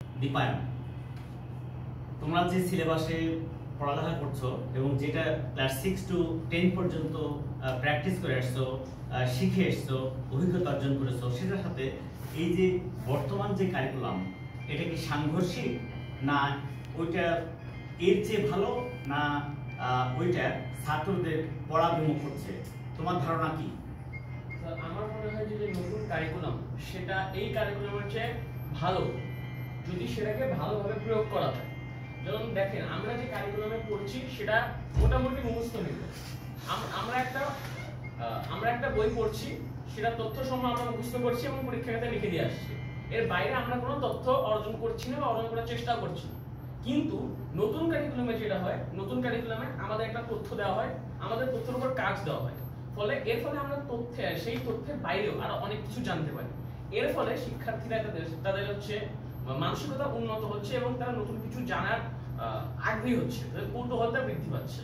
দীপায়ন, তোমরা যে সিলেবাসে পড়ালেখা করছো এবং যেটা ক্লাস 6 to 10 পর্যন্ত প্র্যাকটিস করে আসছো, শিখে এসছো, অভিজ্ঞতা অর্জন করেছো, সেটার সাথে এই যে বর্তমান যে কারিকুলাম, এটা কি সাংঘর্ষিক, না ওইটা এর চেয়ে ভালো, না ওইটা ছাত্রদের পড়াভিমুখ করছে? তোমার ধারণা কি? আমার মনে হয় যে নতুন কারিকুলাম সেটা এই কারিকুলামের চেয়ে ভালো, যদি সেটাকে ভালোভাবে প্রয়োগ করা হয়। যেমন দেখেন, আমরা যে কারিকুলামে পড়ছি সেটা মোটামুটি মুখস্থ নির্ভর। আমরা একটা বই পড়ছি, সেটা তথ্য সমূহ আমরা মুখস্থ করছি এবং পরীক্ষাতে লিখে দিয়ে আসছি। এর বাইরে আমরা কোনো তথ্য অর্জন করছি না বা অর্জন করার চেষ্টা করছি না। কিন্তু নতুন কারিকুলামে যেটা হয়, নতুন কারিকুলামে আমাদের একটা তথ্য দেওয়া হয়, আমাদের তথ্যের উপর কাজ দেওয়া হয়। এর ফলে আমরা সেই তথ্যের বাইরেও আরো অনেক কিছু জানতে পারি। এর ফলে শিক্ষার্থীরা তাদের হচ্ছে মানসিকতা উন্নত হচ্ছে এবং তারা নতুন কিছু জানার আগ্রহী হচ্ছে, তাদের কৌতূহলতা বৃদ্ধি পাচ্ছে।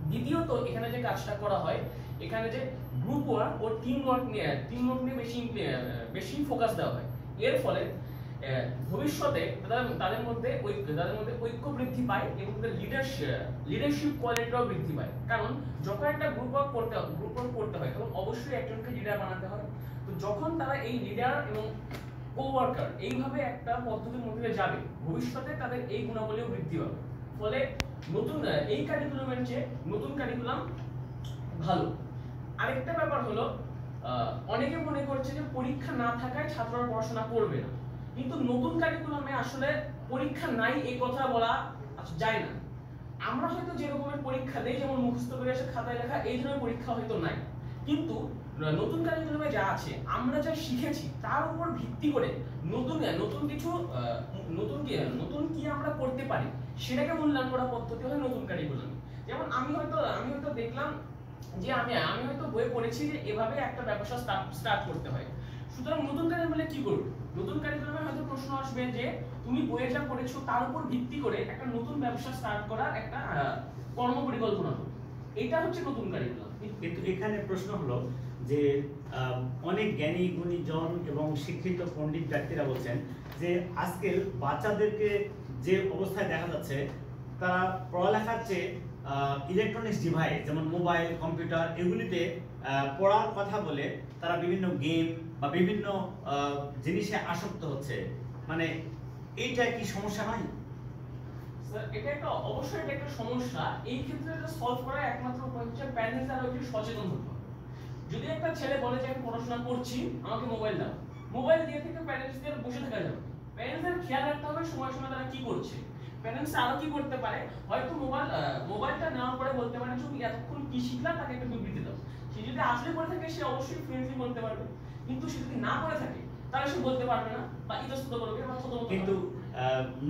দ্বিতীয়ত, এখানে যে কাজটা করা হয়, এখানে যে গ্রুপ ওয়ার্ক ও টিম ওয়ার্ক নিয়ে বেশি ফোকাস দেওয়া হয়। এর ফলে ভবিষ্যতে তাদের মধ্যে ঐক্য বৃদ্ধি পায় এবং তাদের লিডারশিপ কোয়ালিটিটাও বৃদ্ধি পায়। কারণ যখন একটা গ্রুপ ওয়ার্ক করতে হয় তখন অবশ্যই একজনকে লিডার বানাতে হয়। তো যখন তারা এই লিডার এবং কোওয়ার্কার এইভাবে একটা পদ্ধতির মধ্যে যাবে, ভবিষ্যতে তাদের এই গুণাবলীও বৃদ্ধি পাবে। ফলে এই কারিকুলামের চেয়ে নতুন কারিকুলাম ভালো। আরেকটা ব্যাপার হলো, অনেকে মনে করছে যে পরীক্ষা না থাকায় ছাত্ররা পড়াশোনা করবে না, কিন্তু নতুন কারিকুলামে আসলে পরীক্ষা নাই এই কথা বলা যায় না। আমরা হয়তো যে রকমের পরীক্ষা দেই, যেমন মুখস্থ করে এসে খাতায় লেখা, এই ধরনের পরীক্ষা হয়তো নাই, কিন্তু নতুন কারিকুলামে যা আছে, আমরা যা শিখেছি তার উপর ভিত্তি করে নতুন কি আমরা করতে পারি সেটাকে মূল্যায়ন করা পদ্ধতি হয় নতুন কারিকুলাম। যেমন আমি হয়তো দেখলাম যে আমি হয়তো বইয়ে পড়েছি যে এভাবে একটা ব্যবসা স্টার্ট করতে হয়, সুতরাং নতুন কারিকুলামে কি করব? নতুন কারিকুলামে হয়তো প্রশ্ন আসবে যে তুমি বইয়ে যা পড়েছো তার উপর ভিত্তি করে একটা নতুন ব্যবসা স্টার্ট করার একটা কর্ম পরিকল্পনা হবে। এটা হচ্ছে নতুন কারিকুলাম। কিন্তু এখানে প্রশ্ন হলো যে অনেক জ্ঞানী গুণীজন এবং শিক্ষিত পণ্ডিত ব্যক্তিরা বলছেন যে আজকের বাচ্চাদেরকে যে অবস্থায় দেখা যাচ্ছে, তারা পড়ালেখার চেয়ে ইলেকট্রনিক্স ডিভাইস যেমন মোবাইল, কম্পিউটার, এগুলিতে পড়ার কথা বলে তারা বিভিন্ন গেম বা বিভিন্ন জিনিসে আসক্ত হচ্ছে। মানে এইটা কি সমস্যা নয়? স্যার, অবশ্যই এটা একটা সমস্যা। এই ক্ষেত্রে এটা সলভ করার একমাত্র উপায় হচ্ছে প্যারেন্টস দ্বারা একটু সচেতন হতে হবে। যদি একটা ছেলে বলে যে আমি পড়াশোনা করছি, আমাকে মোবাইল দাও, মোবাইল দিয়ে থেকে প্যারেন্টসদের বসে থাকা যাবে। প্যারেন্টসদের খেয়াল রাখতে হবে সময় সময় তারা কি করছে। প্যারেন্টস আরো কি করতে পারে, হয়তো মোবাইলটা নেওয়ার পরে বলতে পারে তুমি এতক্ষণ কি শিখলা, তাকে একটা বিবৃতি দাও। সে যদি আসলে পড়ে থাকে সে অবশ্যই ফ্লুয়েন্টলি বলতে পারবে, কিন্তু সে যদি না পড়ে থাকে তাহলে সে বলতে পারবে না বা ইতস্তত করবে বা থতমত করবে। কিন্তু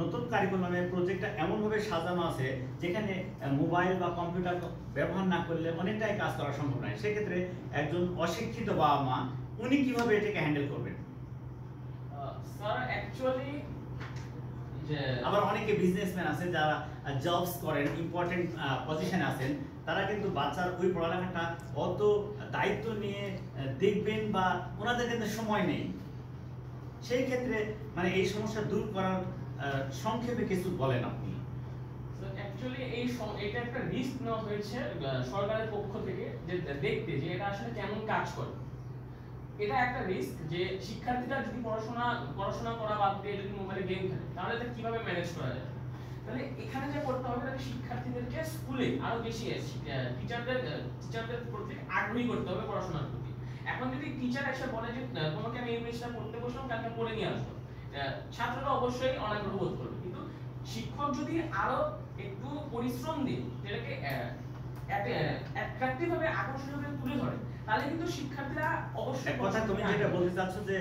নতুন কারিকুলামের প্রজেক্টটা এমনভাবে সাজানো আছে যেখানে মোবাইল বা কম্পিউটার ব্যবহার না করলে অনেকটাই কাজ করা সম্ভব নয়। সেক্ষেত্রে একজন অশিক্ষিত বাবা মা উনি কিভাবে এটাকে হ্যান্ডেল করবেন? স্যার, অ্যাকচুয়ালি আবার অনেকে বিজনেসম্যান আছে যারা জবস করেন, ইম্পর্টেন্ট পজিশনে আছেন, তারা কিন্তু বাচ্চার ওই পড়ালেখাটা অত দায়িত্ব নিয়ে দেখবেন বা ওনাদের কিন্তু সময় নেই। সেই ক্ষেত্রে মানে এই সমস্যা দূর করার সংক্ষেপে কিছু বলেন আপনি। অ্যাকচুয়ালি এটা একটা রিস্ক নেওয়া হয়েছে সরকারের পক্ষ থেকে, যে দেখতে যে এটা আসলে কেমন কাজ করে। এটা একটা রিস্ক যে শিক্ষার্থীরা যদি পড়াশোনা করা বাদ দিয়ে যদি মোবাইলে গেম খেলে, তাহলে এটা কিভাবে ম্যানেজ করা যায়। তাহলে এখানে যে করতে হবে, তাহলে শিক্ষার্থীদেরকে স্কুলে আরো বেশি টিচারদের প্রতি আগ্রহী করতে হবে পড়াশোনার প্রতি। এখন যদি টিচার এসে বলে যে তোমাকে আমি এই পেজটা পড়তে বসলাম, কালকে পড়ে নিয়ে আসবো, ছাত্ররা অবশ্যই অনাগ্রহ বোধ করবে। কিন্তু শিক্ষক যদি আরো একটু পরিশ্রম দিয়ে যেটাকে অ্যাট্রাকটিভ ভাবে, আকর্ষণীয় ভাবে তুলে ধরে, তাহলে কিন্তু শিক্ষার্থীরা অবশ্যই কথা তুমি যেটা বলতে চাচ্ছ যে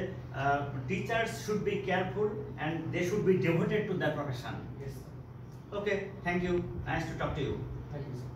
teachers should be careful and they should be devoted to that profession. Yes. Okay, thank you. Nice to talk to you. Thank you, sir.